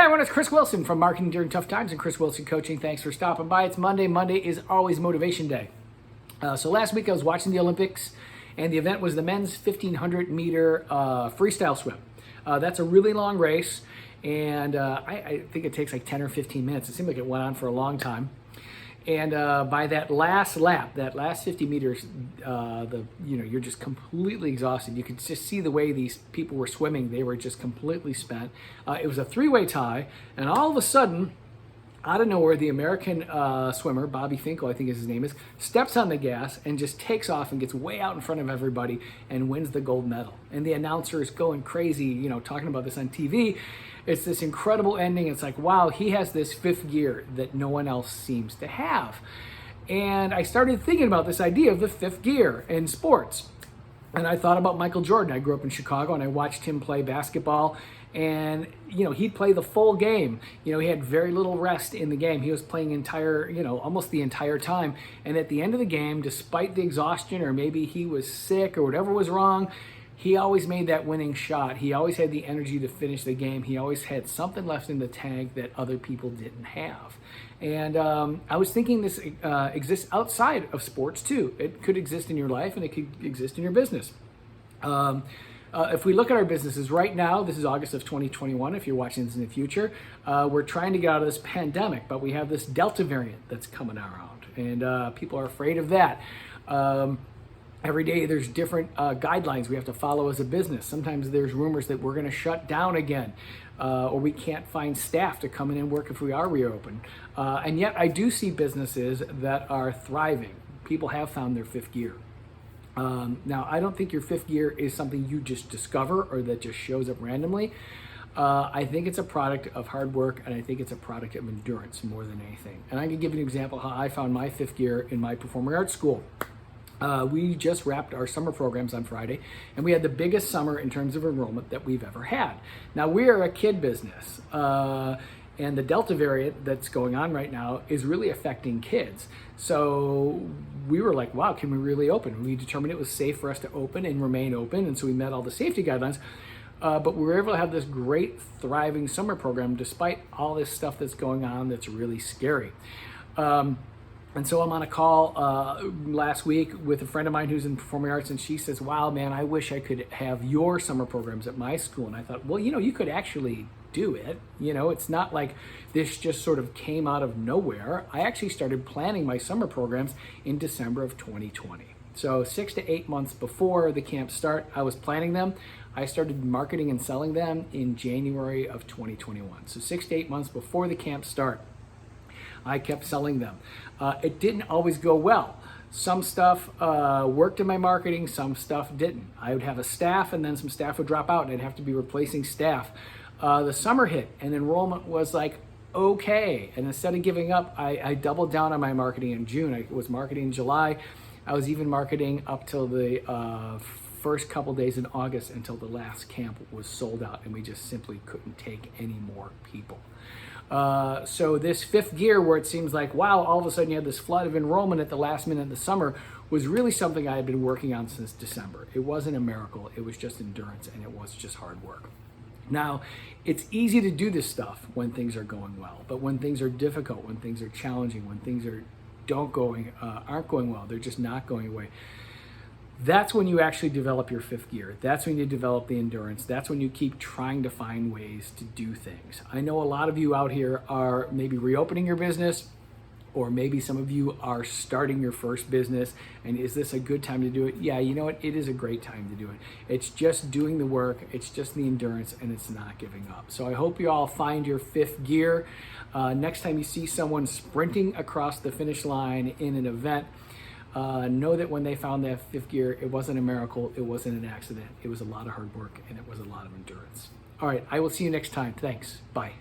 Everyone, it's Chris Wilson from Marketing During Tough Times and Chris Wilson Coaching. Thanks for stopping by. It's Monday. Monday is always motivation day. So last week I was watching the Olympics, and the event was the men's 1,500 meter freestyle swim. That's a really long race, and I think it takes like 10 or 15 minutes. It seemed like it went on for a long time. And by that last lap, that last 50 meters, you're just completely exhausted. You could just see the way these people were swimming. They were just completely spent. It was a three-way tie, and all of a sudden, out of nowhere, the American swimmer, Bobby Finkel, I think his name is, steps on the gas and just takes off and gets way out in front of everybody and wins the gold medal. And the announcer is going crazy, talking about this on TV. It's this incredible ending. It's like, wow, he has this fifth gear that no one else seems to have. And I started thinking about this idea of the fifth gear in sports. And I thought about Michael Jordan. I grew up in Chicago and I watched him play basketball. And, he'd play the full game. He had very little rest in the game. He was playing almost the entire time. And at the end of the game, despite the exhaustion, or maybe he was sick or whatever was wrong, he always made that winning shot. He always had the energy to finish the game. He always had something left in the tank that other people didn't have. And I was thinking this exists outside of sports too. It could exist in your life and it could exist in your business. If we look at our businesses right now, this is August of 2021, if you're watching this in the future, we're trying to get out of this pandemic, but we have this Delta variant that's coming around, and people are afraid of that. Every day there's different guidelines we have to follow as a business. Sometimes there's rumors that we're going to shut down again, or we can't find staff to come in and work if we are reopened. And yet I do see businesses that are thriving. People have found their fifth gear. Now, I don't think your fifth gear is something you just discover or that just shows up randomly. I think it's a product of hard work, and I think it's a product of endurance more than anything. And I can give you an example of how I found my fifth gear in my performing arts school. We just wrapped our summer programs on Friday, and we had the biggest summer in terms of enrollment that we've ever had. Now, we are a kid business, and the Delta variant that's going on right now is really affecting kids. So we were like, wow, can we really open? We determined it was safe for us to open and remain open, and so we met all the safety guidelines. But we were able to have this great, thriving summer program despite all this stuff that's going on that's really scary. And so I'm on a call last week with a friend of mine who's in performing arts, and she says, wow, man, I wish I could have your summer programs at my school. And I thought, well, you could actually do it. It's not like this just sort of came out of nowhere. I actually started planning my summer programs in December of 2020. So 6 to 8 months before the camp start, I was planning them. I started marketing and selling them in January of 2021. So 6 to 8 months before the camp start, I kept selling them. It didn't always go well. Some stuff worked in my marketing, some stuff didn't. I would have a staff, and then some staff would drop out, and I'd have to be replacing staff. The summer hit, and enrollment was like, okay. And instead of giving up, I doubled down on my marketing in June. I was marketing in July. I was even marketing up till the first couple days in August until the last camp was sold out, and we just simply couldn't take any more people. So this fifth gear, where it seems like, wow, all of a sudden you had this flood of enrollment at the last minute of the summer, was really something I had been working on since December. It wasn't a miracle. It was just endurance, and it was just hard work. Now, it's easy to do this stuff when things are going well, but when things are difficult, when things are challenging, when things aren't going well, they're just not going away. That's when you actually develop your fifth gear. That's when you develop the endurance. That's when you keep trying to find ways to do things. I know a lot of you out here are maybe reopening your business, or maybe some of you are starting your first business, and is this a good time to do it? Yeah, you know what? It is a great time to do it. It's just doing the work, it's just the endurance, and it's not giving up. So I hope you all find your fifth gear. Next time you see someone sprinting across the finish line in an event, know that when they found that fifth gear, it wasn't a miracle, it wasn't an accident. It was a lot of hard work, and it was a lot of endurance. All right, I will see you next time. Thanks. Bye.